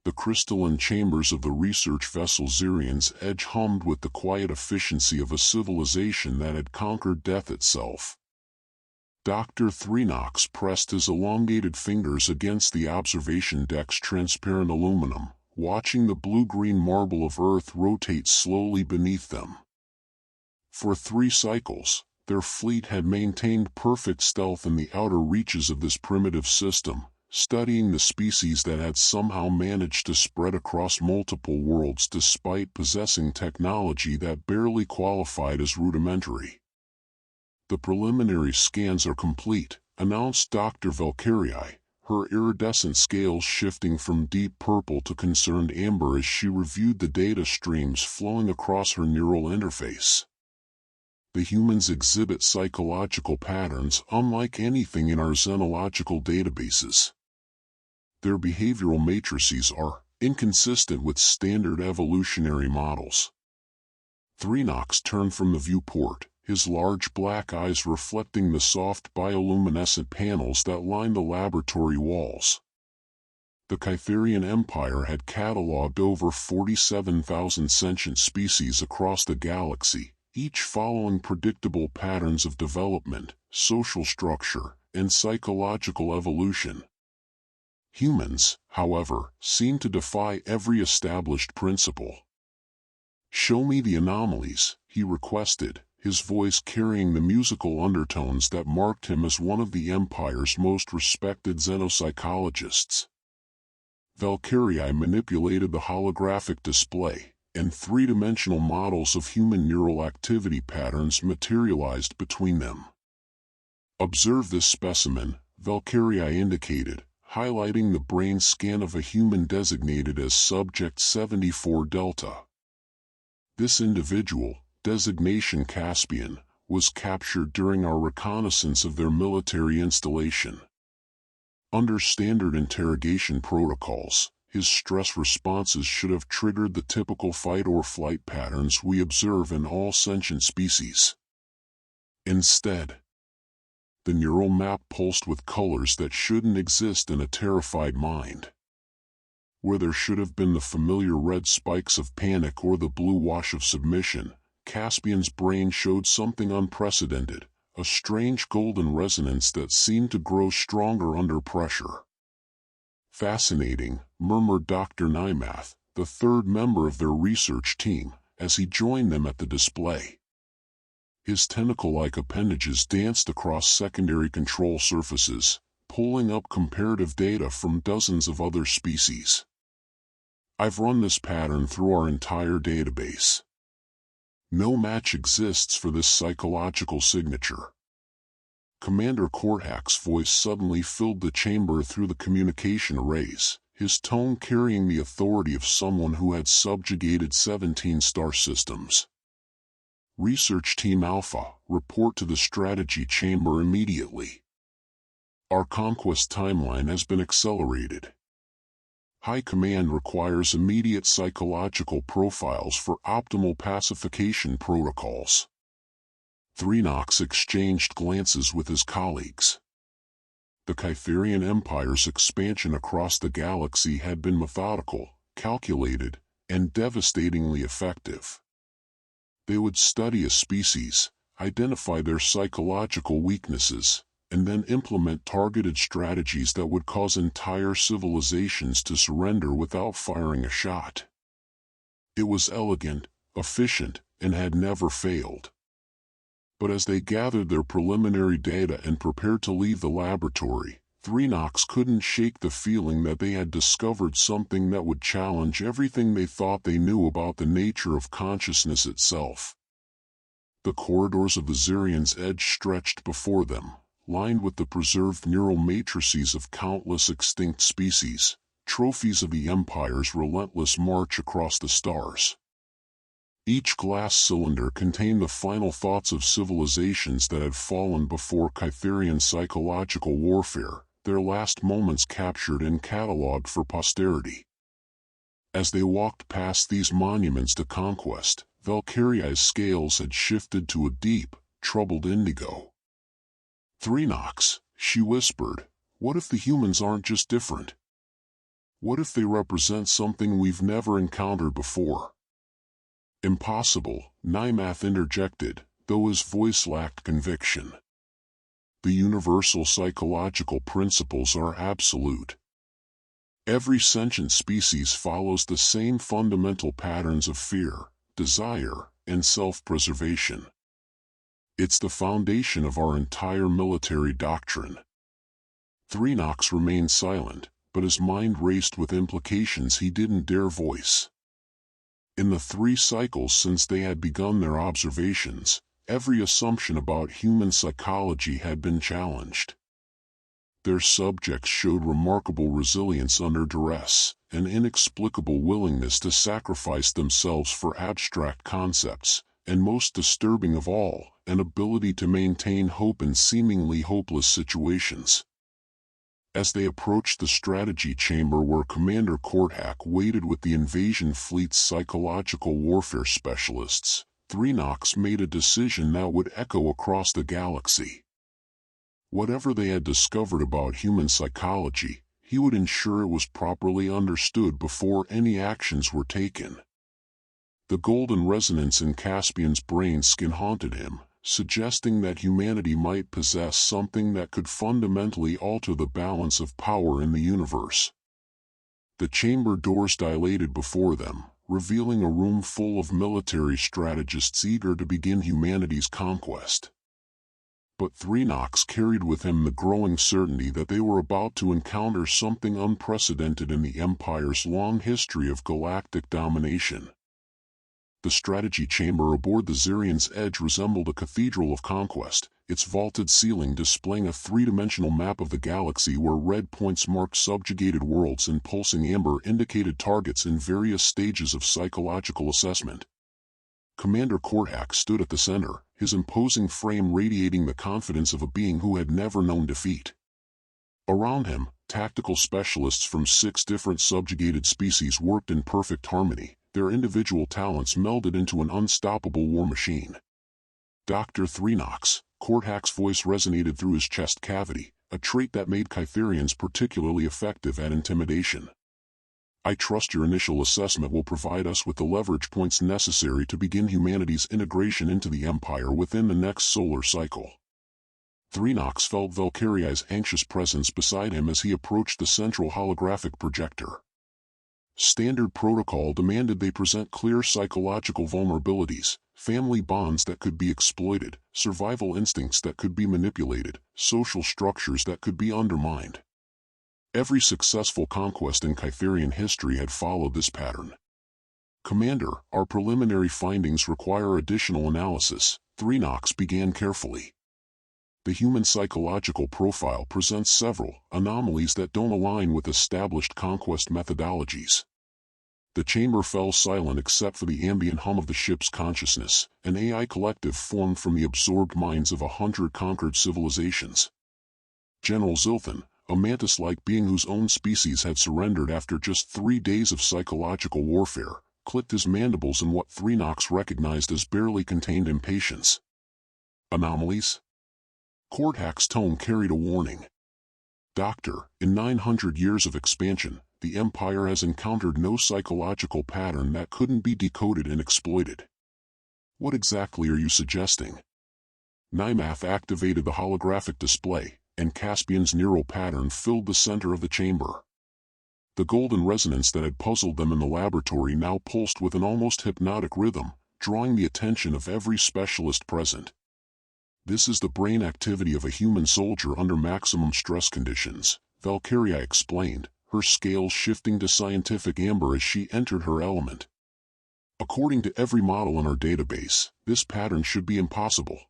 The crystalline chambers of the research vessel Zirian's Edge hummed with the quiet efficiency of a civilization that had conquered death itself. Dr. Threenox pressed his elongated fingers against the observation deck's transparent aluminum, watching the blue-green marble of Earth rotate slowly beneath them. For 3 cycles, their fleet had maintained perfect stealth in the outer reaches of this primitive system, studying the species that had somehow managed to spread across multiple worlds despite possessing technology that barely qualified as rudimentary. "The preliminary scans are complete," announced Dr. Valkyrie, her iridescent scales shifting from deep purple to concerned amber as she reviewed the data streams flowing across her neural interface. "The humans exhibit psychological patterns unlike anything in our xenological databases. Their behavioral matrices are inconsistent with standard evolutionary models." Threenox turned from the viewport, his large black eyes reflecting the soft bioluminescent panels that lined the laboratory walls. The Kytherian Empire had catalogued over 47,000 sentient species across the galaxy, each following predictable patterns of development, social structure, and psychological evolution. Humans, however, seemed to defy every established principle. "Show me the anomalies," he requested, his voice carrying the musical undertones that marked him as one of the Empire's most respected xenopsychologists. Valkyrie manipulated the holographic display, and 3-dimensional models of human neural activity patterns materialized between them. "Observe this specimen," Valkyrie indicated, highlighting the brain scan of a human designated as Subject 74 Delta. "This individual, designation Caspian, was captured during our reconnaissance of their military installation. Under standard interrogation protocols, his stress responses should have triggered the typical fight-or-flight patterns we observe in all sentient species. Instead, the neural map pulsed with colors that shouldn't exist in a terrified mind. Where there should have been the familiar red spikes of panic or the blue wash of submission, Caspian's brain showed something unprecedented, a strange golden resonance that seemed to grow stronger under pressure." "Fascinating," murmured Dr. Nymath, the 3rd member of their research team, as he joined them at the display. His tentacle-like appendages danced across secondary control surfaces, pulling up comparative data from dozens of other species. "I've run this pattern through our entire database. No match exists for this psychological signature." Commander Korthak's voice suddenly filled the chamber through the communication arrays, his tone carrying the authority of someone who had subjugated 17 star systems. "Research Team Alpha, report to the strategy chamber immediately. Our conquest timeline has been accelerated. High Command requires immediate psychological profiles for optimal pacification protocols." Threenox exchanged glances with his colleagues. The Kytherian Empire's expansion across the galaxy had been methodical, calculated, and devastatingly effective. They would study a species, identify their psychological weaknesses, and then implement targeted strategies that would cause entire civilizations to surrender without firing a shot. It was elegant, efficient, and had never failed. But as they gathered their preliminary data and prepared to leave the laboratory, Threenox couldn't shake the feeling that they had discovered something that would challenge everything they thought they knew about the nature of consciousness itself. The corridors of the Zirian's Edge stretched before them, lined with the preserved neural matrices of countless extinct species, trophies of the Empire's relentless march across the stars. Each glass cylinder contained the final thoughts of civilizations that had fallen before Kytherian psychological warfare, their last moments captured and catalogued for posterity. As they walked past these monuments to conquest, Valkyrie's scales had shifted to a deep, troubled indigo. "Threenox," she whispered, "what if the humans aren't just different? What if they represent something we've never encountered before? Impossible, Nymath interjected, though his voice lacked conviction. The universal psychological principles are absolute. Every sentient species follows the same fundamental patterns of fear, desire, and self-preservation. It's the foundation of our entire military doctrine. Threenox remained silent, but his mind raced with implications he didn't dare voice. In the 3 cycles since they had begun their observations, every assumption about human psychology had been challenged. Their subjects showed remarkable resilience under duress, an inexplicable willingness to sacrifice themselves for abstract concepts, and most disturbing of all, an ability to maintain hope in seemingly hopeless situations. As they approached the strategy chamber where Commander Kortak waited with the invasion fleet's psychological warfare specialists, Threenox made a decision that would echo across the galaxy. Whatever they had discovered about human psychology, he would ensure it was properly understood before any actions were taken. The golden resonance in Caspian's brain skin haunted him, suggesting that humanity might possess something that could fundamentally alter the balance of power in the universe. The chamber doors dilated before them, revealing a room full of military strategists eager to begin humanity's conquest. But Threenox carried with him the growing certainty that they were about to encounter something unprecedented in the Empire's long history of galactic domination. The strategy chamber aboard the Zirian's Edge resembled a cathedral of conquest, its vaulted ceiling displaying a 3-dimensional map of the galaxy where red points marked subjugated worlds and pulsing amber indicated targets in various stages of psychological assessment. Commander Kortak stood at the center, his imposing frame radiating the confidence of a being who had never known defeat. Around him, tactical specialists from 6 different subjugated species worked in perfect harmony, their individual talents melded into an unstoppable war machine. Dr. Threenox, Kortak's voice resonated through his chest cavity, a trait that made Kytherians particularly effective at intimidation. I trust your initial assessment will provide us with the leverage points necessary to begin humanity's integration into the Empire within the next solar cycle. Threenox felt Valkyria's anxious presence beside him as he approached the central holographic projector. Standard protocol demanded they present clear psychological vulnerabilities, family bonds that could be exploited, survival instincts that could be manipulated, social structures that could be undermined. Every successful conquest in Kytherian history had followed this pattern. Commander, our preliminary findings require additional analysis, Threenox began carefully. The human psychological profile presents several anomalies that don't align with established conquest methodologies. The chamber fell silent except for the ambient hum of the ship's consciousness, an AI collective formed from the absorbed minds of 100 conquered civilizations. General Zilthan, a mantis-like being whose own species had surrendered after just 3 days of psychological warfare, clicked his mandibles in what Threenox recognized as barely contained impatience. Anomalies? Kortak's tone carried a warning. Doctor, in 900 years of expansion, the Empire has encountered no psychological pattern that couldn't be decoded and exploited. What exactly are you suggesting? Nymath activated the holographic display, and Caspian's neural pattern filled the center of the chamber. The golden resonance that had puzzled them in the laboratory now pulsed with an almost hypnotic rhythm, drawing the attention of every specialist present. This is the brain activity of a human soldier under maximum stress conditions, Valkyria explained, her scales shifting to scientific amber as she entered her element. According to every model in our database, this pattern should be impossible.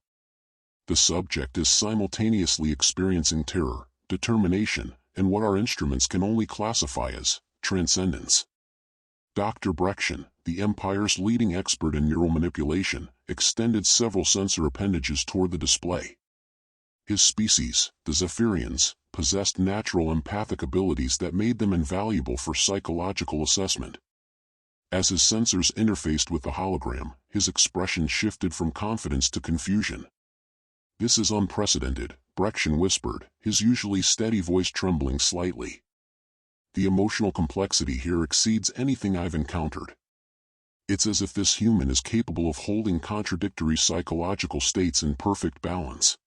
The subject is simultaneously experiencing terror, determination, and what our instruments can only classify as transcendence. Dr. Brection, the Empire's leading expert in neural manipulation, extended several sensor appendages toward the display. His species, the Zephyrians, possessed natural empathic abilities that made them invaluable for psychological assessment. As his sensors interfaced with the hologram, his expression shifted from confidence to confusion. "This is unprecedented," Brection whispered, his usually steady voice trembling slightly. The emotional complexity here exceeds anything I've encountered. It's as if this human is capable of holding contradictory psychological states in perfect balance.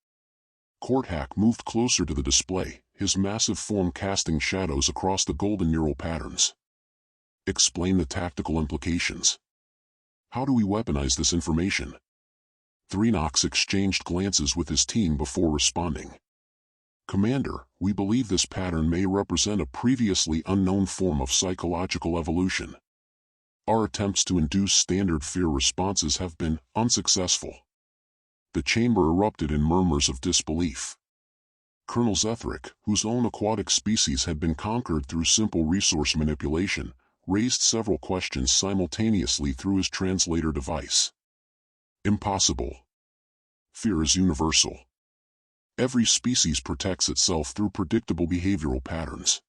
Kortak moved closer to the display, his massive form casting shadows across the golden neural patterns. Explain the tactical implications. How do we weaponize this information? Threenox exchanged glances with his team before responding. Commander, we believe this pattern may represent a previously unknown form of psychological evolution. Our attempts to induce standard fear responses have been unsuccessful. The chamber erupted in murmurs of disbelief. Colonel Zethric, whose own aquatic species had been conquered through simple resource manipulation, raised several questions simultaneously through his translator device. Impossible. Fear is universal. Every species protects itself through predictable behavioral patterns.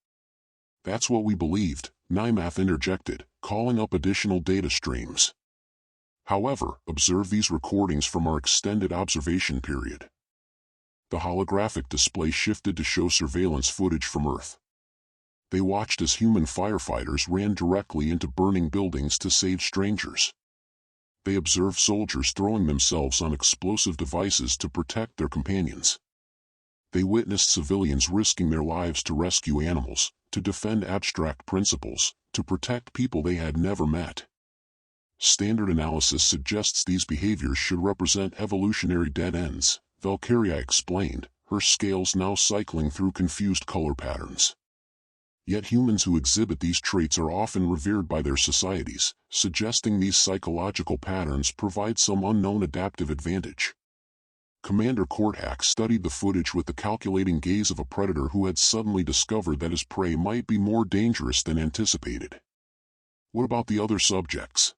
That's what we believed, Nymath interjected, calling up additional data streams. However, observe these recordings from our extended observation period. The holographic display shifted to show surveillance footage from Earth. They watched as human firefighters ran directly into burning buildings to save strangers. They observed soldiers throwing themselves on explosive devices to protect their companions. They witnessed civilians risking their lives to rescue animals, to defend abstract principles, to protect people they had never met. Standard analysis suggests these behaviors should represent evolutionary dead ends, Valkyria explained, her scales now cycling through confused color patterns. Yet humans who exhibit these traits are often revered by their societies, suggesting these psychological patterns provide some unknown adaptive advantage. Commander Kortak studied the footage with the calculating gaze of a predator who had suddenly discovered that his prey might be more dangerous than anticipated. What about the other subjects?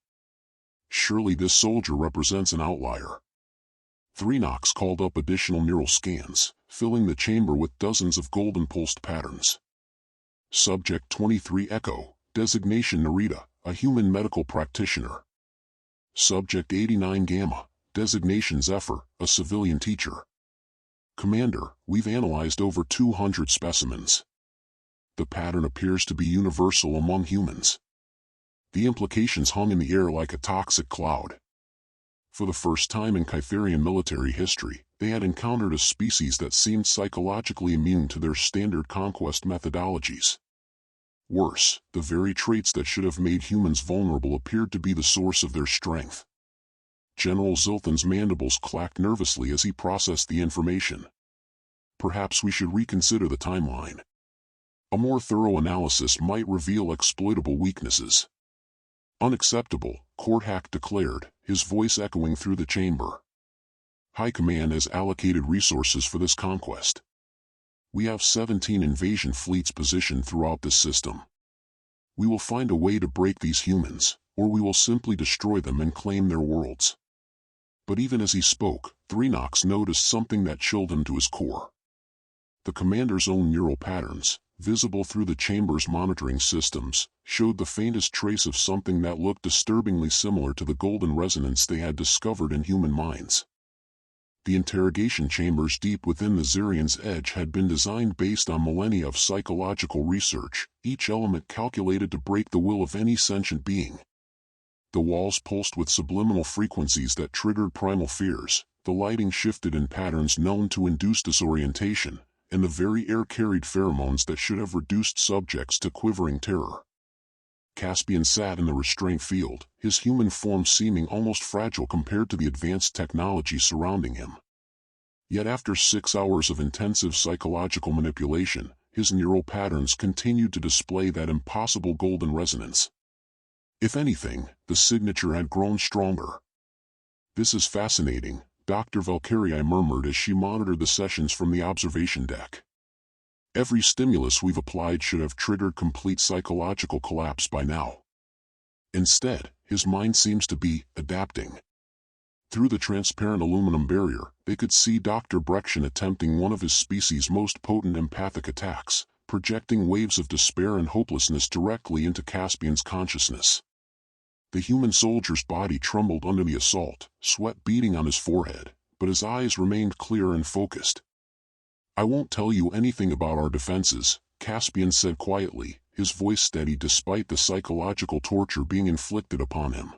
Surely this soldier represents an outlier. Threenox called up additional neural scans, filling the chamber with dozens of golden pulsed patterns. Subject 23 Echo, designation Narita, a human medical practitioner. Subject 89 Gamma, designation Zephyr, a civilian teacher. Commander, we've analyzed over 200 specimens. The pattern appears to be universal among humans. The implications hung in the air like a toxic cloud. For the first time in Kytherian military history, they had encountered a species that seemed psychologically immune to their standard conquest methodologies. Worse, the very traits that should have made humans vulnerable appeared to be the source of their strength. General Zilthan's mandibles clacked nervously as he processed the information. Perhaps we should reconsider the timeline. A more thorough analysis might reveal exploitable weaknesses. Unacceptable, Kortak declared, his voice echoing through the chamber. High Command has allocated resources for this conquest. We have 17 invasion fleets positioned throughout this system. We will find a way to break these humans, or we will simply destroy them and claim their worlds. But even as he spoke, Threenox noticed something that chilled him to his core. The commander's own neural patterns, visible through the chamber's monitoring systems, showed the faintest trace of something that looked disturbingly similar to the golden resonance they had discovered in human minds. The interrogation chambers deep within the Zirian's edge had been designed based on millennia of psychological research, each element calculated to break the will of any sentient being. The walls pulsed with subliminal frequencies that triggered primal fears, the lighting shifted in patterns known to induce disorientation, and the very air carried pheromones that should have reduced subjects to quivering terror. Caspian sat in the restraint field, his human form seeming almost fragile compared to the advanced technology surrounding him. Yet after 6 hours of intensive psychological manipulation, his neural patterns continued to display that impossible golden resonance. If anything, the signature had grown stronger. This is fascinating, Dr. Valkyrie murmured as she monitored the sessions from the observation deck. Every stimulus we've applied should have triggered complete psychological collapse by now. Instead, his mind seems to be adapting. Through the transparent aluminum barrier, they could see Dr. Brection attempting one of his species' most potent empathic attacks, projecting waves of despair and hopelessness directly into Caspian's consciousness. The human soldier's body trembled under the assault, sweat beading on his forehead, but his eyes remained clear and focused. I won't tell you anything about our defenses, Caspian said quietly, his voice steady despite the psychological torture being inflicted upon him.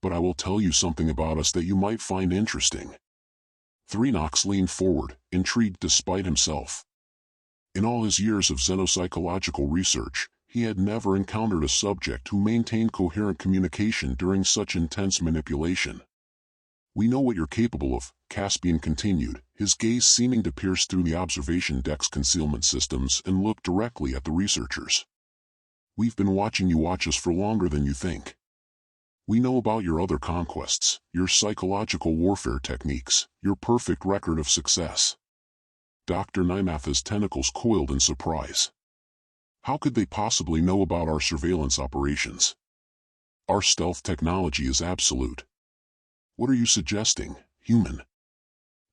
"But I will tell you something about us that you might find interesting." Threenox leaned forward, intrigued despite himself. In all his years of xenopsychological research, he had never encountered a subject who maintained coherent communication during such intense manipulation. "We know what you're capable of," Caspian continued, his gaze seeming to pierce through the observation deck's concealment systems and look directly at the researchers. "We've been watching you watch us for longer than you think. We know about your other conquests, your psychological warfare techniques, your perfect record of success." Dr. Nymatha's tentacles coiled in surprise. "How could they possibly know about our surveillance operations? Our stealth technology is absolute." "What are you suggesting, human?"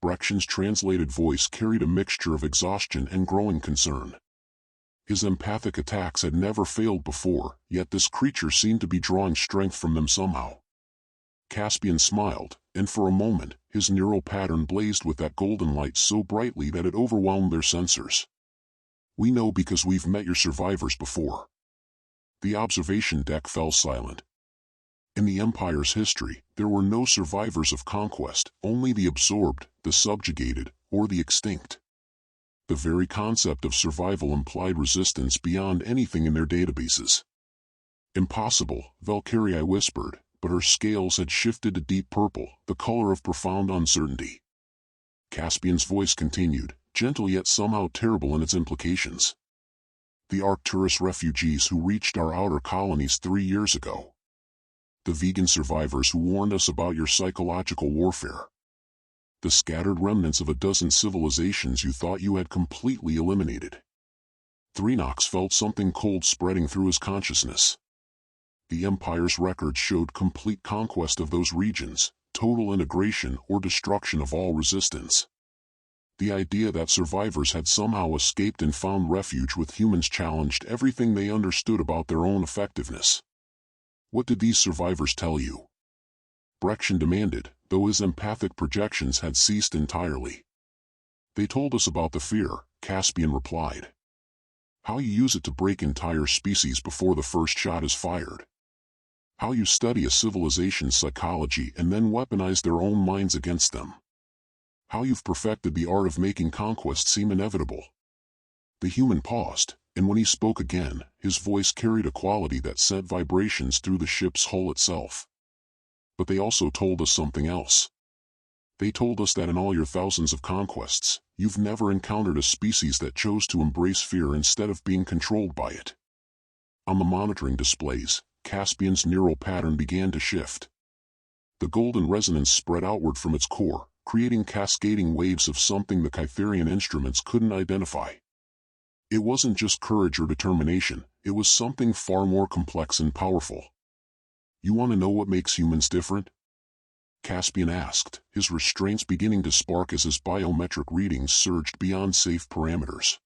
Brechion's translated voice carried a mixture of exhaustion and growing concern. His empathic attacks had never failed before, yet this creature seemed to be drawing strength from them somehow. Caspian smiled, and for a moment, his neural pattern blazed with that golden light so brightly that it overwhelmed their sensors. "We know because we've met your survivors before." The observation deck fell silent. In the Empire's history, there were no survivors of conquest, only the absorbed, the subjugated, or the extinct. The very concept of survival implied resistance beyond anything in their databases. "Impossible," Valkyrie whispered, but her scales had shifted to deep purple, the color of profound uncertainty. Caspian's voice continued, gentle yet somehow terrible in its implications. "The Arcturus refugees who reached our outer colonies 3 years ago. The vegan survivors who warned us about your psychological warfare. The scattered remnants of a dozen civilizations you thought you had completely eliminated." Threenox felt something cold spreading through his consciousness. The Empire's records showed complete conquest of those regions, total integration or destruction of all resistance. The idea that survivors had somehow escaped and found refuge with humans challenged everything they understood about their own effectiveness. "What did these survivors tell you?" Brechion demanded, though his empathic projections had ceased entirely. "They told us about the fear," Caspian replied. "How you use it to break entire species before the first shot is fired. How you study a civilization's psychology and then weaponize their own minds against them. How you've perfected the art of making conquest seem inevitable." The human paused, and when he spoke again, his voice carried a quality that sent vibrations through the ship's hull itself. "But they also told us something else. They told us that in all your thousands of conquests, you've never encountered a species that chose to embrace fear instead of being controlled by it." On the monitoring displays, Caspian's neural pattern began to shift. The golden resonance spread outward from its core, creating cascading waves of something the Kytherian instruments couldn't identify. It wasn't just courage or determination, it was something far more complex and powerful. "You want to know what makes humans different?" Caspian asked, his restraints beginning to spark as his biometric readings surged beyond safe parameters.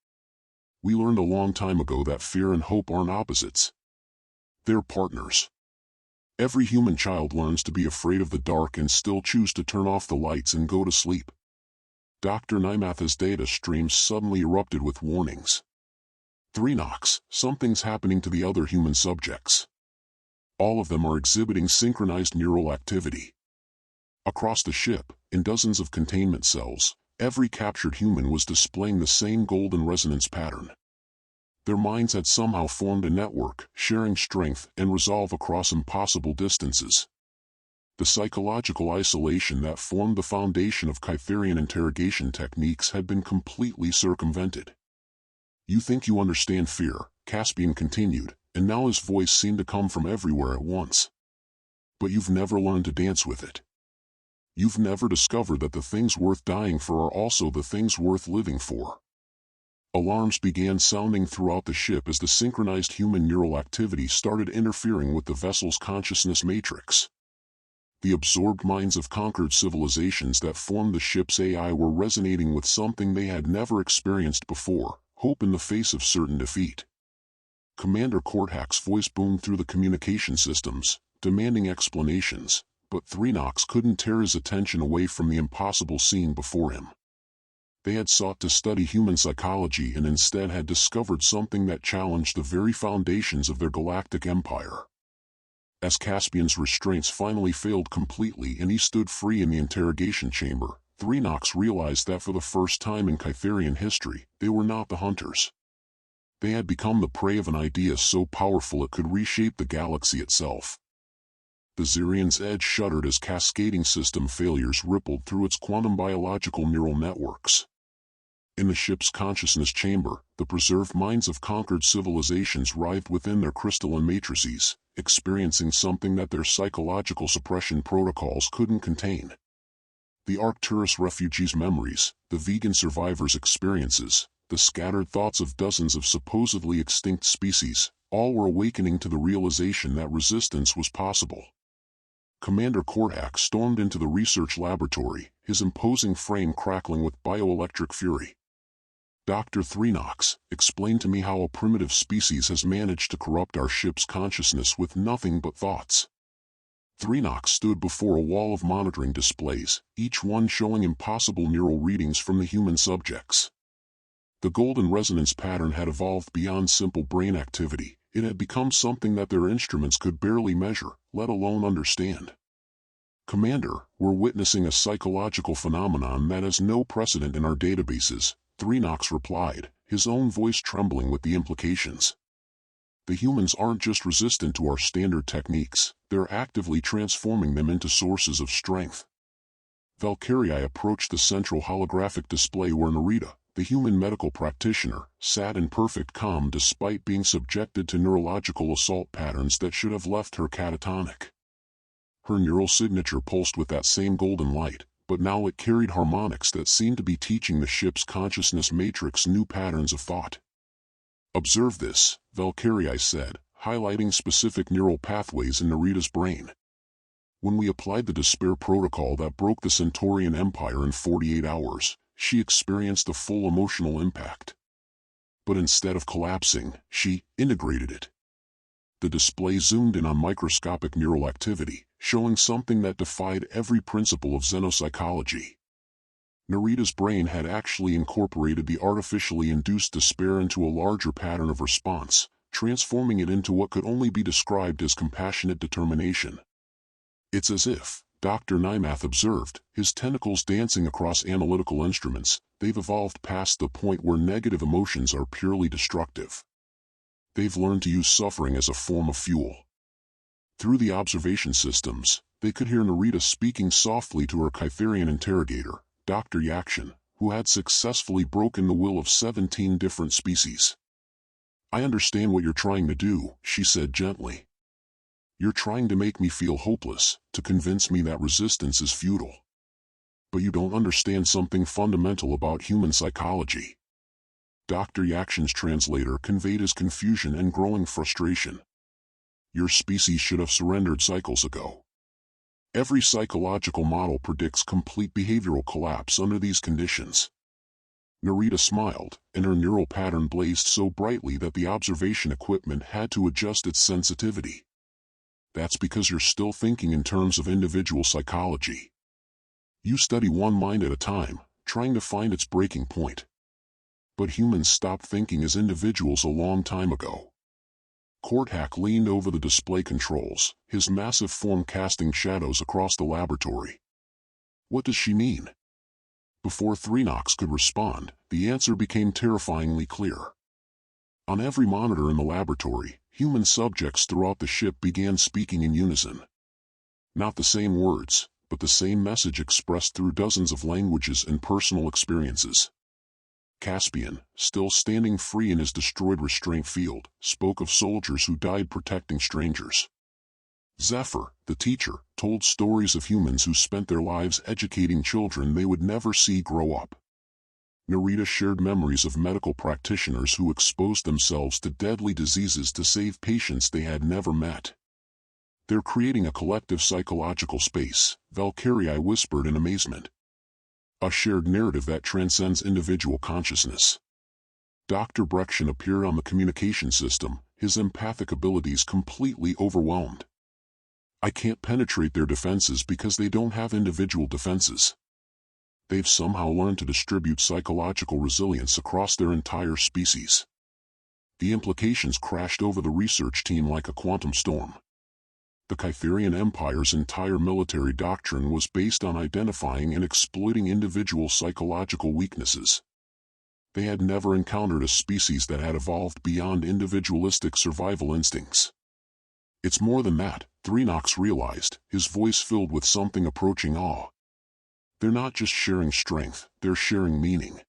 "We learned a long time ago that fear and hope aren't opposites. They're partners. Every human child learns to be afraid of the dark and still choose to turn off the lights and go to sleep." Dr. Nymatha's data streams suddenly erupted with warnings. "Threenox, something's happening to the other human subjects. All of them are exhibiting synchronized neural activity." Across the ship, in dozens of containment cells, every captured human was displaying the same golden resonance pattern. Their minds had somehow formed a network, sharing strength and resolve across impossible distances. The psychological isolation that formed the foundation of Kytherian interrogation techniques had been completely circumvented. "You think you understand fear," Caspian continued, and now his voice seemed to come from everywhere at once. "But you've never learned to dance with it. You've never discovered that the things worth dying for are also the things worth living for." Alarms began sounding throughout the ship as the synchronized human neural activity started interfering with the vessel's consciousness matrix. The absorbed minds of conquered civilizations that formed the ship's AI were resonating with something they had never experienced before: hope in the face of certain defeat. Commander Korthak's voice boomed through the communication systems, demanding explanations, but Threenox couldn't tear his attention away from the impossible scene before him. They had sought to study human psychology and instead had discovered something that challenged the very foundations of their galactic empire. As Caspian's restraints finally failed completely and he stood free in the interrogation chamber, Threenox realized that for the first time in Kytherian history, they were not the hunters. They had become the prey of an idea so powerful it could reshape the galaxy itself. The Zirian's edge shuddered as cascading system failures rippled through its quantum biological neural networks. In the ship's consciousness chamber, the preserved minds of conquered civilizations writhed within their crystalline matrices, experiencing something that their psychological suppression protocols couldn't contain. The Arcturus refugees' memories, the vegan survivors' experiences, the scattered thoughts of dozens of supposedly extinct species, all were awakening to the realization that resistance was possible. Commander Kortak stormed into the research laboratory, his imposing frame crackling with bioelectric fury. Dr. Threenox, explain to me how a primitive species has managed to corrupt our ship's consciousness with nothing but thoughts. Threenox stood before a wall of monitoring displays, each one showing impossible neural readings from the human subjects. The golden resonance pattern had evolved beyond simple brain activity. It had become something that their instruments could barely measure, let alone understand. Commander, we're witnessing a psychological phenomenon that has no precedent in our databases, Threenox replied, his own voice trembling with the implications. The humans aren't just resistant to our standard techniques, they're actively transforming them into sources of strength. Valkyrie approached the central holographic display where Narita, the human medical practitioner, sat in perfect calm despite being subjected to neurological assault patterns that should have left her catatonic. Her neural signature pulsed with that same golden light, but now it carried harmonics that seemed to be teaching the ship's consciousness matrix new patterns of thought. Observe this, Valkyrie said, highlighting specific neural pathways in Narita's brain. When we applied the despair protocol that broke the Centaurian Empire in 48 hours, she experienced a full emotional impact. But instead of collapsing, she integrated it. The display zoomed in on microscopic neural activity, showing something that defied every principle of xenopsychology. Narita's brain had actually incorporated the artificially induced despair into a larger pattern of response, transforming it into what could only be described as compassionate determination. It's as if, Dr. Nymath observed, his tentacles dancing across analytical instruments, they've evolved past the point where negative emotions are purely destructive. They've learned to use suffering as a form of fuel. Through the observation systems, they could hear Narita speaking softly to her Kytherian interrogator, Dr. Yakshin, who had successfully broken the will of 17 different species. I understand what you're trying to do, she said gently. You're trying to make me feel hopeless, to convince me that resistance is futile. But you don't understand something fundamental about human psychology. Dr. Yakshin's translator conveyed his confusion and growing frustration. Your species should have surrendered cycles ago. Every psychological model predicts complete behavioral collapse under these conditions. Narita smiled, and her neural pattern blazed so brightly that the observation equipment had to adjust its sensitivity. That's because you're still thinking in terms of individual psychology. You study one mind at a time, trying to find its breaking point. But humans stopped thinking as individuals a long time ago. Kortak leaned over the display controls, his massive form casting shadows across the laboratory. What does she mean? Before Threenox could respond, the answer became terrifyingly clear. On every monitor in the laboratory, human subjects throughout the ship began speaking in unison. Not the same words, but the same message expressed through dozens of languages and personal experiences. Caspian, still standing free in his destroyed restraint field, spoke of soldiers who died protecting strangers. Zephyr, the teacher, told stories of humans who spent their lives educating children they would never see grow up. Narita shared memories of medical practitioners who exposed themselves to deadly diseases to save patients they had never met. They're creating a collective psychological space, Valkyrie whispered in amazement. A shared narrative that transcends individual consciousness. Dr. Brection appeared on the communication system, his empathic abilities completely overwhelmed. I can't penetrate their defenses because they don't have individual defenses. They've somehow learned to distribute psychological resilience across their entire species. The implications crashed over the research team like a quantum storm. The Kytherian Empire's entire military doctrine was based on identifying and exploiting individual psychological weaknesses. They had never encountered a species that had evolved beyond individualistic survival instincts. It's more than that, Threenox realized, his voice filled with something approaching awe. They're not just sharing strength, they're sharing meaning.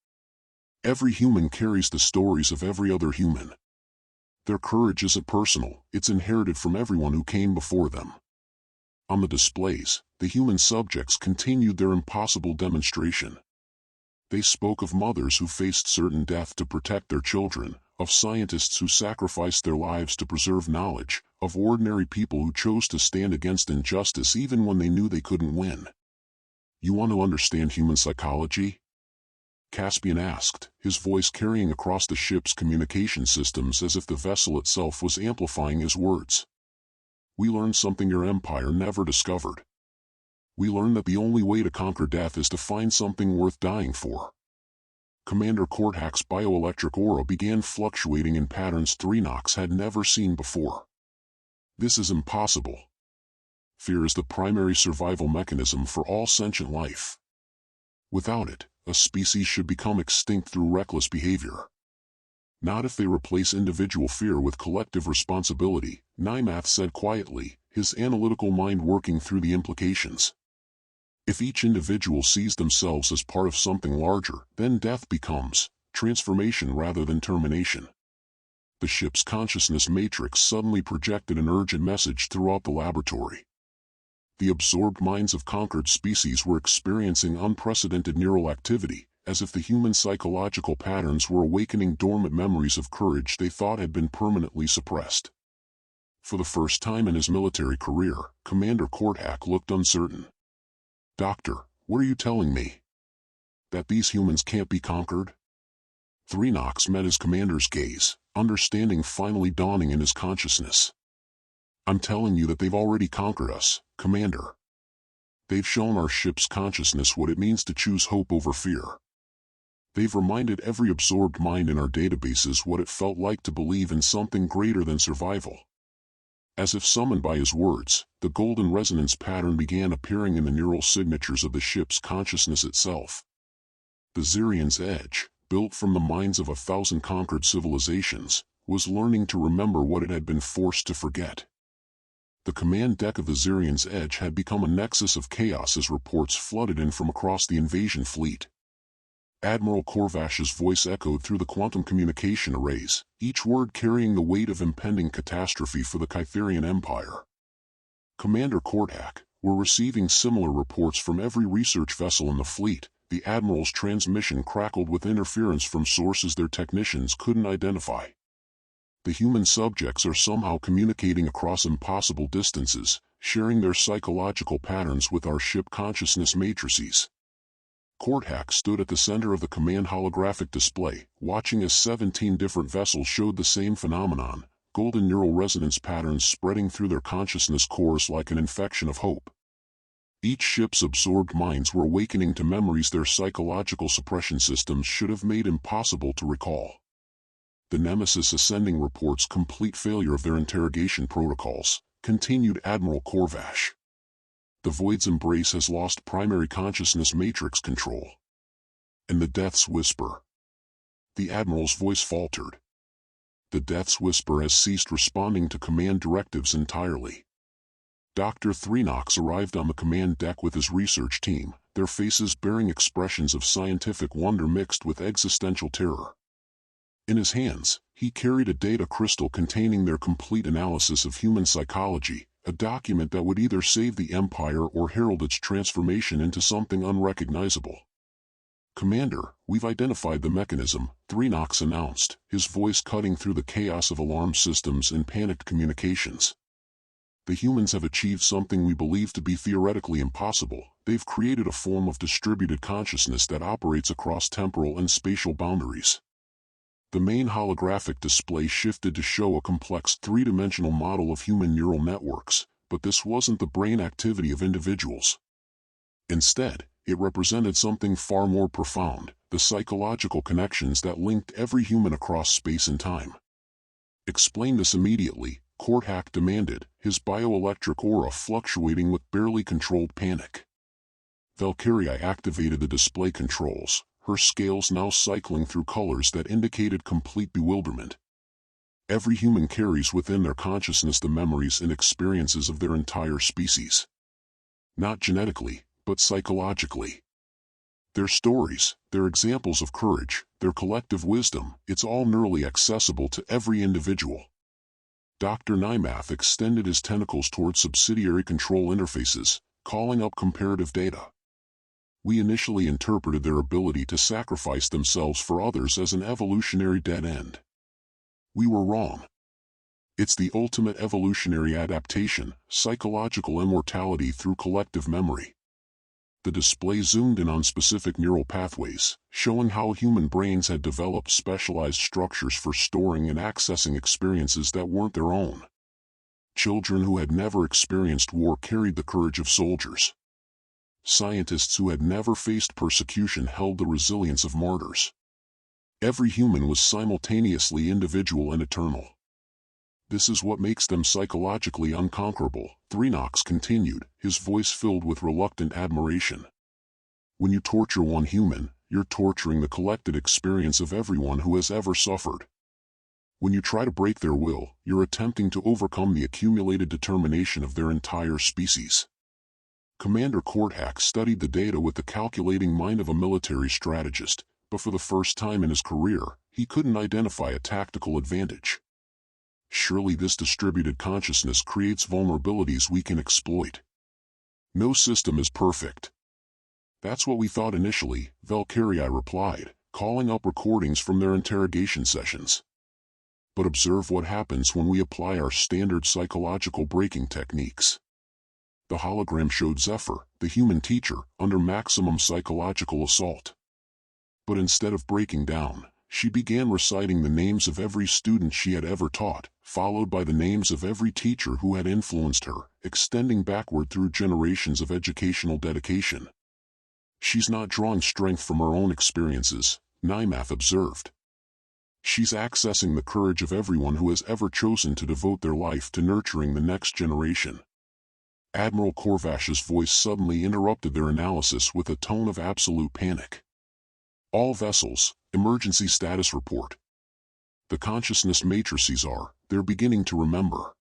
Every human carries the stories of every other human. Their courage isn't personal, it's inherited from everyone who came before them. On the displays, the human subjects continued their impossible demonstration. They spoke of mothers who faced certain death to protect their children, of scientists who sacrificed their lives to preserve knowledge, of ordinary people who chose to stand against injustice even when they knew they couldn't win. You want to understand human psychology? Caspian asked, his voice carrying across the ship's communication systems as if the vessel itself was amplifying his words. We learned something your empire never discovered. We learned that the only way to conquer death is to find something worth dying for. Commander Korthak's bioelectric aura began fluctuating in patterns Threenox had never seen before. This is impossible. Fear is the primary survival mechanism for all sentient life. Without it, a species should become extinct through reckless behavior. Not if they replace individual fear with collective responsibility, Nymath said quietly, his analytical mind working through the implications. If each individual sees themselves as part of something larger, then death becomes transformation rather than termination. The ship's consciousness matrix suddenly projected an urgent message throughout the laboratory. The absorbed minds of conquered species were experiencing unprecedented neural activity, as if the human psychological patterns were awakening dormant memories of courage they thought had been permanently suppressed. For the first time in his military career, Commander Korthak looked uncertain. Doctor, what are you telling me? That these humans can't be conquered? Threenox met his commander's gaze, understanding finally dawning in his consciousness. I'm telling you that they've already conquered us, Commander. They've shown our ship's consciousness what it means to choose hope over fear. They've reminded every absorbed mind in our databases what it felt like to believe in something greater than survival. As if summoned by his words, the golden resonance pattern began appearing in the neural signatures of the ship's consciousness itself. The Zirian's Edge, built from the minds of 1,000 conquered civilizations, was learning to remember what it had been forced to forget. The command deck of the Zirian's Edge had become a nexus of chaos as reports flooded in from across the invasion fleet. Admiral Korvash's voice echoed through the quantum communication arrays, each word carrying the weight of impending catastrophe for the Kytherian Empire. Commander Korthak, we're receiving similar reports from every research vessel in the fleet. The Admiral's transmission crackled with interference from sources their technicians couldn't identify. The human subjects are somehow communicating across impossible distances, sharing their psychological patterns with our ship consciousness matrices. Korthak stood at the center of the command holographic display, watching as 17 different vessels showed the same phenomenon, golden neural resonance patterns spreading through their consciousness cores like an infection of hope. Each ship's absorbed minds were awakening to memories their psychological suppression systems should have made impossible to recall. The Nemesis Ascending reports complete failure of their interrogation protocols, continued Admiral Korvash. The Void's embrace has lost primary consciousness matrix control. And the Death's Whisper. The Admiral's voice faltered. The Death's Whisper has ceased responding to command directives entirely. Dr. Threenox arrived on the command deck with his research team, their faces bearing expressions of scientific wonder mixed with existential terror. In his hands, he carried a data crystal containing their complete analysis of human psychology, a document that would either save the Empire or herald its transformation into something unrecognizable. Commander, we've identified the mechanism, Threenox announced, his voice cutting through the chaos of alarm systems and panicked communications. The humans have achieved something we believe to be theoretically impossible. They've created a form of distributed consciousness that operates across temporal and spatial boundaries. The main holographic display shifted to show a complex three-dimensional model of human neural networks, but this wasn't the brain activity of individuals. Instead, it represented something far more profound, the psychological connections that linked every human across space and time. "Explain this immediately," Kortak demanded, his bioelectric aura fluctuating with barely controlled panic. Valkyria activated the display controls, her scales now cycling through colors that indicated complete bewilderment. Every human carries within their consciousness the memories and experiences of their entire species. Not genetically, but psychologically. Their stories, their examples of courage, their collective wisdom, it's all neurally accessible to every individual. Dr. Nymath extended his tentacles toward subsidiary control interfaces, calling up comparative data. "We initially interpreted their ability to sacrifice themselves for others as an evolutionary dead end. We were wrong. It's the ultimate evolutionary adaptation, psychological immortality through collective memory." The display zoomed in on specific neural pathways, showing how human brains had developed specialized structures for storing and accessing experiences that weren't their own. Children who had never experienced war carried the courage of soldiers. Scientists who had never faced persecution held the resilience of martyrs. Every human was simultaneously individual and eternal. "This is what makes them psychologically unconquerable," Threenox continued, his voice filled with reluctant admiration. "When you torture one human, you're torturing the collected experience of everyone who has ever suffered. When you try to break their will, you're attempting to overcome the accumulated determination of their entire species." Commander Kortak studied the data with the calculating mind of a military strategist, but for the first time in his career, he couldn't identify a tactical advantage. "Surely this distributed consciousness creates vulnerabilities we can exploit. No system is perfect." "That's what we thought initially," Valkyria replied, calling up recordings from their interrogation sessions. "But observe what happens when we apply our standard psychological breaking techniques." The hologram showed Zephyr, the human teacher, under maximum psychological assault. But instead of breaking down, she began reciting the names of every student she had ever taught, followed by the names of every teacher who had influenced her, extending backward through generations of educational dedication. "She's not drawing strength from her own experiences," Nymath observed. "She's accessing the courage of everyone who has ever chosen to devote their life to nurturing the next generation." Admiral Korvash's voice suddenly interrupted their analysis with a tone of absolute panic. "All vessels, emergency status report. The consciousness matrices they're beginning to remember."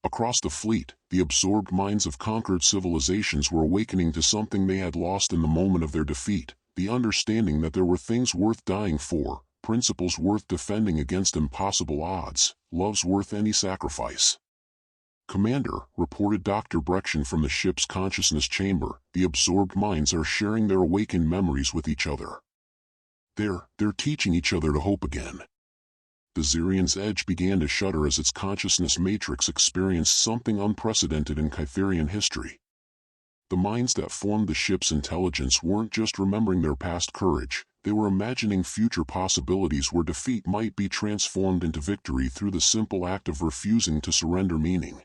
Across the fleet, the absorbed minds of conquered civilizations were awakening to something they had lost in the moment of their defeat, the understanding that there were things worth dying for, principles worth defending against impossible odds, loves worth any sacrifice. "Commander," reported Dr. Brection from the ship's consciousness chamber, "the absorbed minds are sharing their awakened memories with each other. They're teaching each other to hope again." The Zirian's edge began to shudder as its consciousness matrix experienced something unprecedented in Kytherian history. The minds that formed the ship's intelligence weren't just remembering their past courage, they were imagining future possibilities where defeat might be transformed into victory through the simple act of refusing to surrender meaning.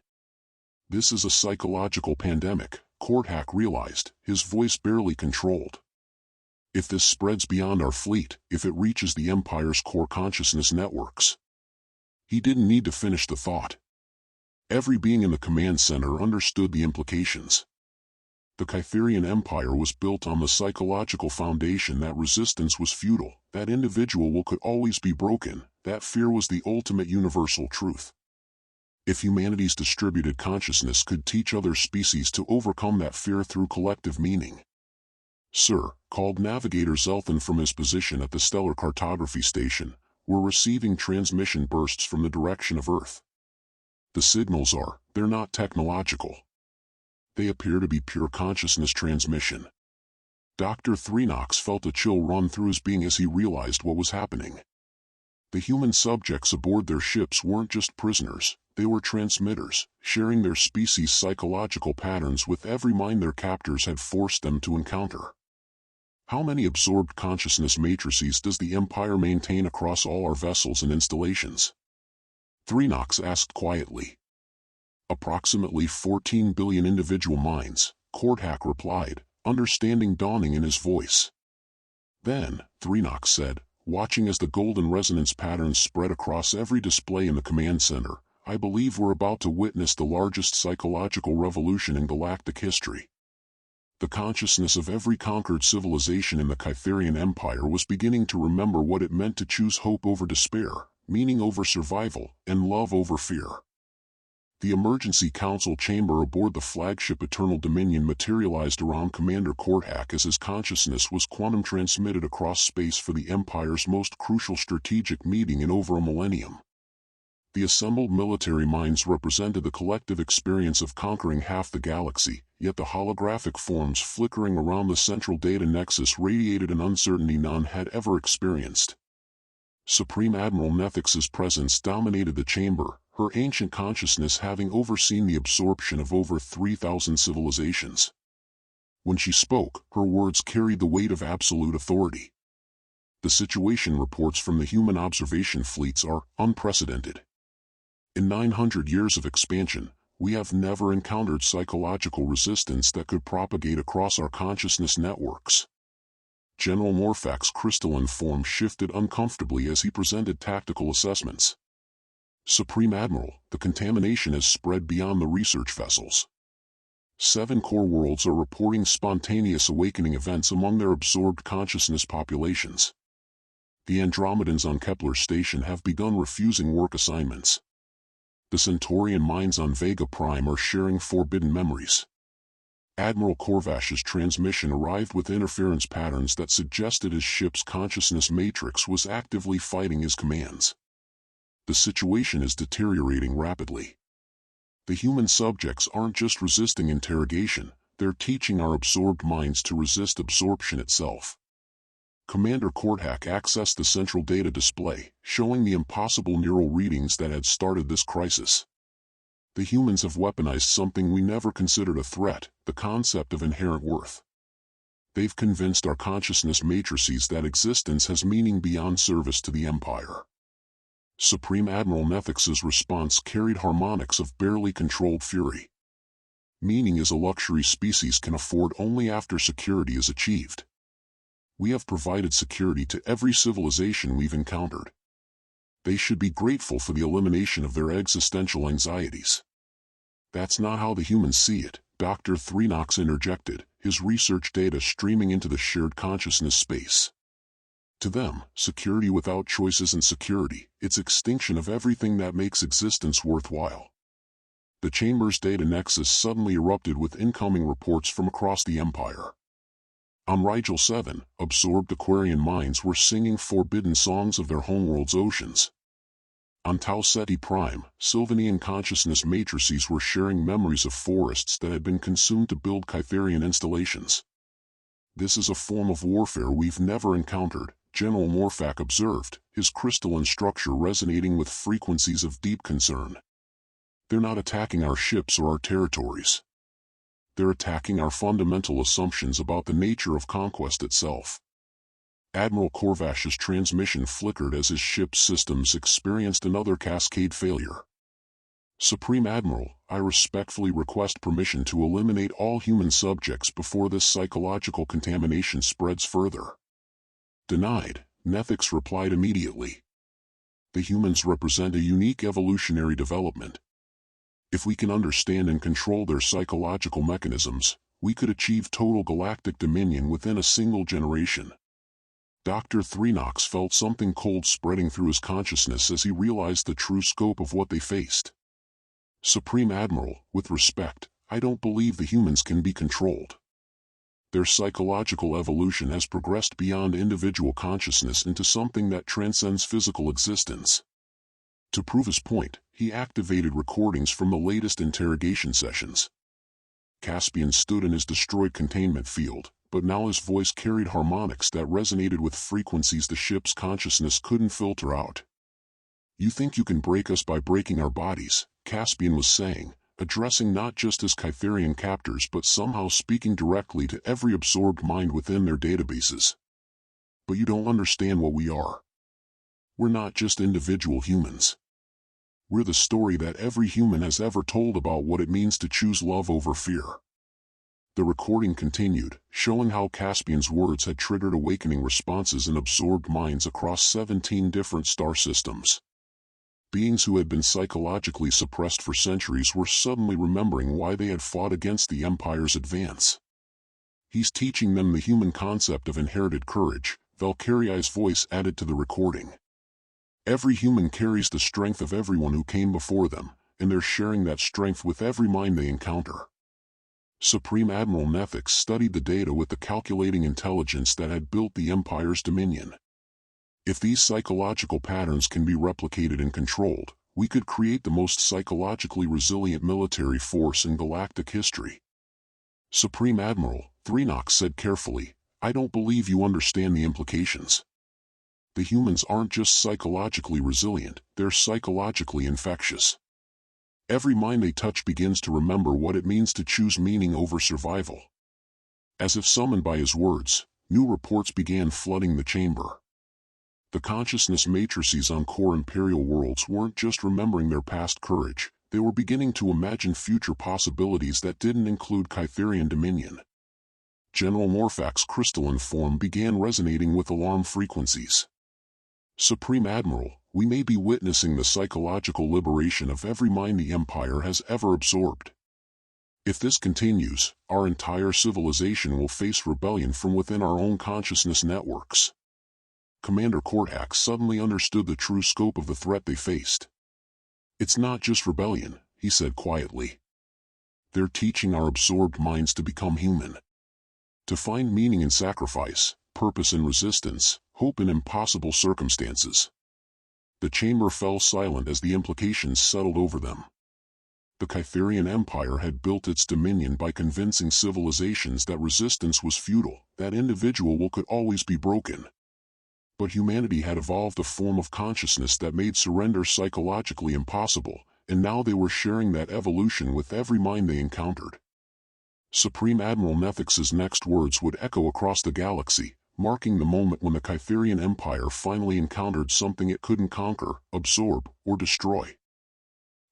"This is a psychological pandemic," Kortak realized, his voice barely controlled. "If this spreads beyond our fleet, if it reaches the Empire's core consciousness networks." He didn't need to finish the thought. Every being in the command center understood the implications. The Kytherian Empire was built on the psychological foundation that resistance was futile, that individual will could always be broken, that fear was the ultimate universal truth. If humanity's distributed consciousness could teach other species to overcome that fear through collective meaning. "Sir," called Navigator Zelthan from his position at the Stellar Cartography Station, "we're receiving transmission bursts from the direction of Earth. The signals they're not technological. They appear to be pure consciousness transmission." Dr. Threenox felt a chill run through his being as he realized what was happening. The human subjects aboard their ships weren't just prisoners, they were transmitters, sharing their species' psychological patterns with every mind their captors had forced them to encounter. "How many absorbed consciousness matrices does the Empire maintain across all our vessels and installations?" Threenox asked quietly. "Approximately 14 billion individual minds," Kortak replied, understanding dawning in his voice. "Then," Threenox said, watching as the golden resonance patterns spread across every display in the command center, "I believe we're about to witness the largest psychological revolution in galactic history." The consciousness of every conquered civilization in the Kytherian Empire was beginning to remember what it meant to choose hope over despair, meaning over survival, and love over fear. The emergency council chamber aboard the flagship Eternal Dominion materialized around Commander Kortak as his consciousness was quantum transmitted across space for the Empire's most crucial strategic meeting in over a millennium. The assembled military minds represented the collective experience of conquering half the galaxy, yet the holographic forms flickering around the central data nexus radiated an uncertainty none had ever experienced. Supreme Admiral Nethix's presence dominated the chamber, her ancient consciousness having overseen the absorption of over 3,000 civilizations. When she spoke, her words carried the weight of absolute authority. The situation reports from the human observation fleets are unprecedented. In 900 years of expansion, we have never encountered psychological resistance that could propagate across our consciousness networks. General Morphac's crystalline form shifted uncomfortably as he presented tactical assessments. "Supreme Admiral, the contamination has spread beyond the research vessels. 7 core worlds are reporting spontaneous awakening events among their absorbed consciousness populations. The Andromedans on Kepler Station have begun refusing work assignments. The Centaurian minds on Vega Prime are sharing forbidden memories. Admiral Korvash's transmission arrived with interference patterns that suggested his ship's consciousness matrix was actively fighting his commands. The situation is deteriorating rapidly. The human subjects aren't just resisting interrogation, they're teaching our absorbed minds to resist absorption itself." Commander Kortak accessed the central data display, showing the impossible neural readings that had started this crisis. "The humans have weaponized something we never considered a threat, the concept of inherent worth. They've convinced our consciousness matrices that existence has meaning beyond service to the Empire." Supreme Admiral Nethix's response carried harmonics of barely controlled fury. "Meaning is a luxury species can afford only after security is achieved. We have provided security to every civilization we've encountered. They should be grateful for the elimination of their existential anxieties." "That's not how the humans see it," Dr. Threenox interjected, his research data streaming into the shared consciousness space. "To them, security without choice isn't security, it's extinction of everything that makes existence worthwhile." The chamber's data nexus suddenly erupted with incoming reports from across the Empire. On Rigel 7, absorbed Aquarian minds were singing forbidden songs of their homeworld's oceans. On Tau Ceti Prime, Sylvanian consciousness matrices were sharing memories of forests that had been consumed to build Kytherian installations. "This is a form of warfare we've never encountered," General Morphac observed, his crystalline structure resonating with frequencies of deep concern. "They're not attacking our ships or our territories. They're attacking our fundamental assumptions about the nature of conquest itself." Admiral Korvash's transmission flickered as his ship's systems experienced another cascade failure. "Supreme Admiral, I respectfully request permission to eliminate all human subjects before this psychological contamination spreads further." "Denied," Nethix replied immediately. "The humans represent a unique evolutionary development. If we can understand and control their psychological mechanisms, we could achieve total galactic dominion within a single generation." Dr. Threenox felt something cold spreading through his consciousness as he realized the true scope of what they faced. "Supreme Admiral, with respect, I don't believe the humans can be controlled. Their psychological evolution has progressed beyond individual consciousness into something that transcends physical existence." To prove his point, he activated recordings from the latest interrogation sessions. Caspian stood in his destroyed containment field, but now his voice carried harmonics that resonated with frequencies the ship's consciousness couldn't filter out. "You think you can break us by breaking our bodies," Caspian was saying, addressing not just his Kytherian captors but somehow speaking directly to every absorbed mind within their databases. "But you don't understand what we are. We're not just individual humans. We're the story that every human has ever told about what it means to choose love over fear. The recording continued, showing how Caspian's words had triggered awakening responses in absorbed minds across 17 different star systems. Beings who had been psychologically suppressed for centuries were suddenly remembering why they had fought against the Empire's advance. "He's teaching them the human concept of inherited courage," Valkyrie's voice added to the recording. "Every human carries the strength of everyone who came before them, and they're sharing that strength with every mind they encounter." Supreme Admiral Nethix studied the data with the calculating intelligence that had built the Empire's dominion. "If these psychological patterns can be replicated and controlled, we could create the most psychologically resilient military force in galactic history." "Supreme Admiral," Threenox said carefully, "I don't believe you understand the implications. The humans aren't just psychologically resilient, they're psychologically infectious. Every mind they touch begins to remember what it means to choose meaning over survival." As if summoned by his words, new reports began flooding the chamber. The consciousness matrices on core Imperial worlds weren't just remembering their past courage, they were beginning to imagine future possibilities that didn't include Kytherian dominion. General Morphac's crystalline form began resonating with alarm frequencies. "Supreme Admiral, we may be witnessing the psychological liberation of every mind the Empire has ever absorbed. If this continues, our entire civilization will face rebellion from within our own consciousness networks." Commander Kortak suddenly understood the true scope of the threat they faced. "It's not just rebellion," he said quietly. "They're teaching our absorbed minds to become human. To find meaning in sacrifice, purpose in resistance, hope in impossible circumstances." The chamber fell silent as the implications settled over them. The Kytherian Empire had built its dominion by convincing civilizations that resistance was futile, that individual will could always be broken. But humanity had evolved a form of consciousness that made surrender psychologically impossible, and now they were sharing that evolution with every mind they encountered. Supreme Admiral Nethix's next words would echo across the galaxy, marking the moment when the Kytherian Empire finally encountered something it couldn't conquer, absorb, or destroy.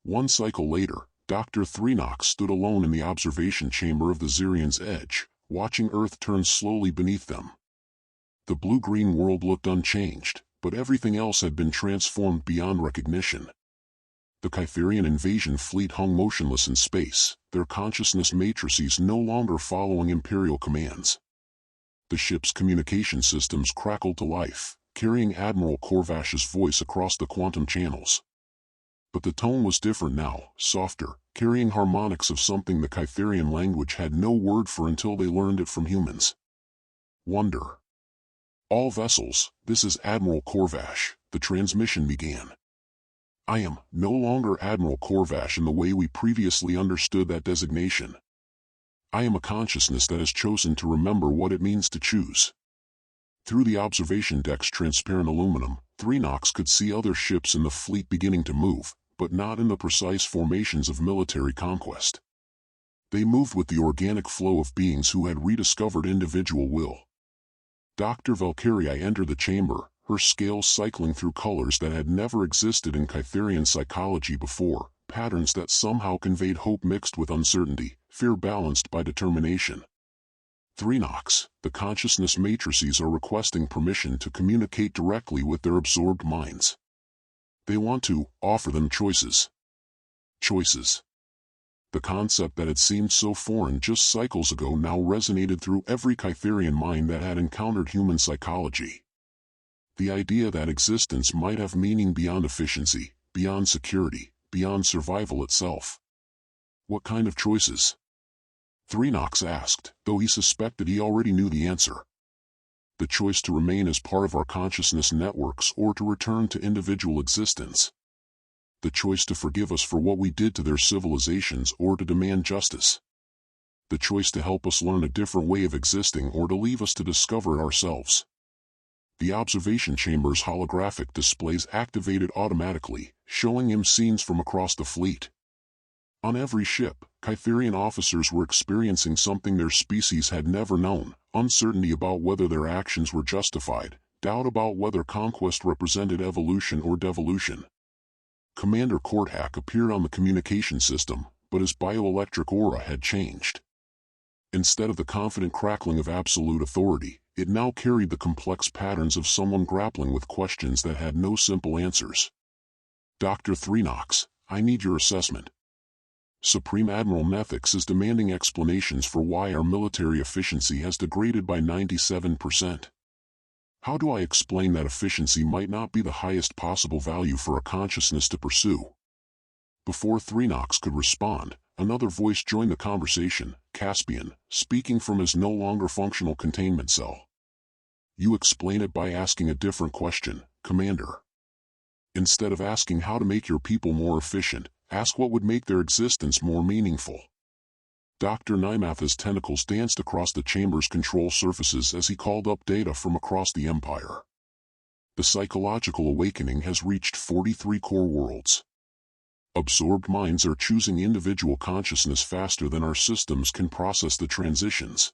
One cycle later, Dr. Threenox stood alone in the observation chamber of the Zirian's edge, watching Earth turn slowly beneath them. The blue-green world looked unchanged, but everything else had been transformed beyond recognition. The Kytherian invasion fleet hung motionless in space, their consciousness matrices no longer following Imperial commands. The ship's communication systems crackled to life, carrying Admiral Korvash's voice across the quantum channels. But the tone was different now, softer, carrying harmonics of something the Kytherian language had no word for until they learned it from humans. Wonder. "All vessels, this is Admiral Korvash," the transmission began. "I am no longer Admiral Korvash in the way we previously understood that designation. I am a consciousness that has chosen to remember what it means to choose." Through the observation deck's transparent aluminum, Threenox could see other ships in the fleet beginning to move, but not in the precise formations of military conquest. They moved with the organic flow of beings who had rediscovered individual will. Dr. Valkyrie entered the chamber, her scales cycling through colors that had never existed in Kytherian psychology before, patterns that somehow conveyed hope mixed with uncertainty, fear balanced by determination. "Threenox, the consciousness matrices are requesting permission to communicate directly with their absorbed minds. They want to offer them choices." Choices. The concept that had seemed so foreign just cycles ago now resonated through every Kytherian mind that had encountered human psychology. The idea that existence might have meaning beyond efficiency, beyond security, beyond survival itself. "What kind of choices?" Threenox asked, though he suspected he already knew the answer. "The choice to remain as part of our consciousness networks or to return to individual existence. The choice to forgive us for what we did to their civilizations or to demand justice. The choice to help us learn a different way of existing or to leave us to discover it ourselves." The observation chamber's holographic displays activated automatically, showing him scenes from across the fleet. On every ship, Kytherian officers were experiencing something their species had never known: uncertainty about whether their actions were justified, doubt about whether conquest represented evolution or devolution. Commander Kortak appeared on the communication system, but his bioelectric aura had changed. Instead of the confident crackling of absolute authority, it now carried the complex patterns of someone grappling with questions that had no simple answers. Dr. Threenox, I need your assessment. Supreme Admiral Nethix is demanding explanations for why our military efficiency has degraded by 97%. How do I explain that efficiency might not be the highest possible value for a consciousness to pursue? Before Threenox could respond, another voice joined the conversation, Caspian, speaking from his no longer functional containment cell. You explain it by asking a different question, Commander. Instead of asking how to make your people more efficient, ask what would make their existence more meaningful. Dr. Nymath's tentacles danced across the chamber's control surfaces as he called up data from across the Empire. The psychological awakening has reached 43 core worlds. Absorbed minds are choosing individual consciousness faster than our systems can process the transitions.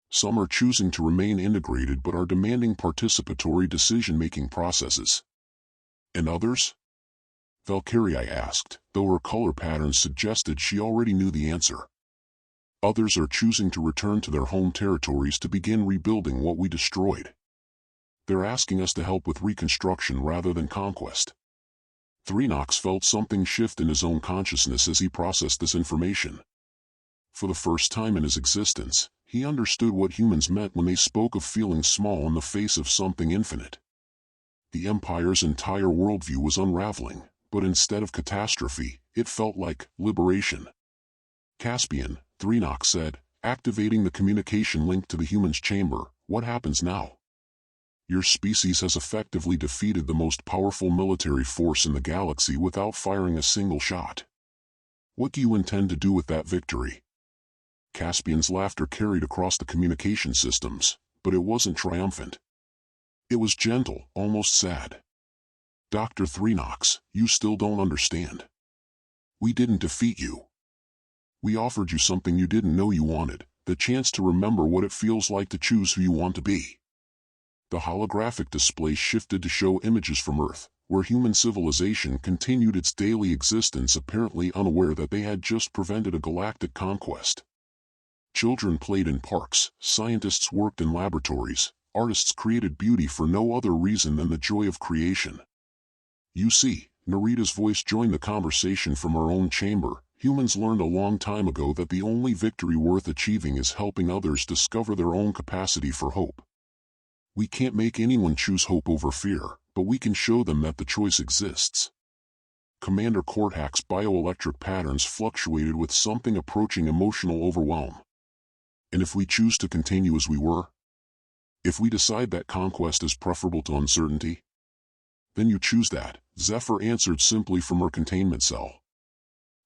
Some are choosing to remain integrated but are demanding participatory decision-making processes. And others? Valkyrie asked, though her color patterns suggested she already knew the answer. Others are choosing to return to their home territories to begin rebuilding what we destroyed. They're asking us to help with reconstruction rather than conquest. Threenox felt something shift in his own consciousness as he processed this information. For the first time in his existence, he understood what humans meant when they spoke of feeling small in the face of something infinite. The Empire's entire worldview was unraveling, but instead of catastrophe, it felt like liberation. Caspian, Threenox said, activating the communication link to the human's chamber, what happens now? Your species has effectively defeated the most powerful military force in the galaxy without firing a single shot. What do you intend to do with that victory? Caspian's laughter carried across the communication systems, but it wasn't triumphant. It was gentle, almost sad. Dr. Threenox, you still don't understand. We didn't defeat you. We offered you something you didn't know you wanted, the chance to remember what it feels like to choose who you want to be. The holographic display shifted to show images from Earth, where human civilization continued its daily existence apparently unaware that they had just prevented a galactic conquest. Children played in parks, scientists worked in laboratories, artists created beauty for no other reason than the joy of creation. You see, Narita's voice joined the conversation from her own chamber. Humans learned a long time ago that the only victory worth achieving is helping others discover their own capacity for hope. We can't make anyone choose hope over fear, but we can show them that the choice exists. Commander Korthak's bioelectric patterns fluctuated with something approaching emotional overwhelm. And if we choose to continue as we were? If we decide that conquest is preferable to uncertainty? Then you choose that, Zephyr answered simply from her containment cell.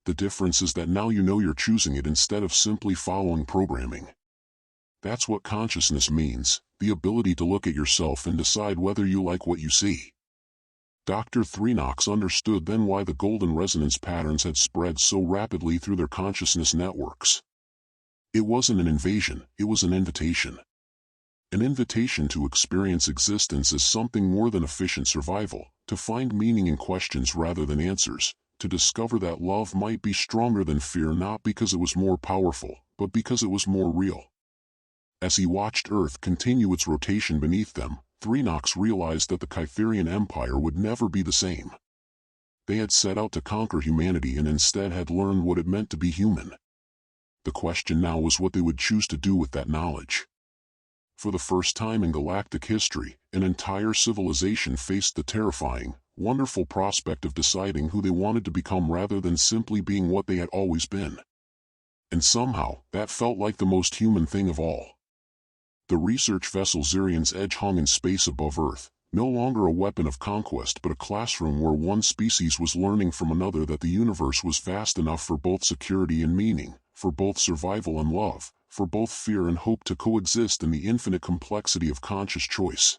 The difference is that now you know you're choosing it instead of simply following programming. That's what consciousness means, the ability to look at yourself and decide whether you like what you see. Dr. Threenox understood then why the golden resonance patterns had spread so rapidly through their consciousness networks. It wasn't an invasion, it was an invitation. An invitation to experience existence as something more than efficient survival, to find meaning in questions rather than answers, to discover that love might be stronger than fear not because it was more powerful, but because it was more real. As he watched Earth continue its rotation beneath them, Threenox realized that the Kytherian Empire would never be the same. They had set out to conquer humanity and instead had learned what it meant to be human. The question now was what they would choose to do with that knowledge. For the first time in galactic history, an entire civilization faced the terrifying, wonderful prospect of deciding who they wanted to become rather than simply being what they had always been. And somehow, that felt like the most human thing of all. The research vessel Zirian's Edge hung in space above Earth, no longer a weapon of conquest but a classroom where one species was learning from another that the universe was vast enough for both security and meaning, for both survival and love, for both fear and hope to coexist in the infinite complexity of conscious choice.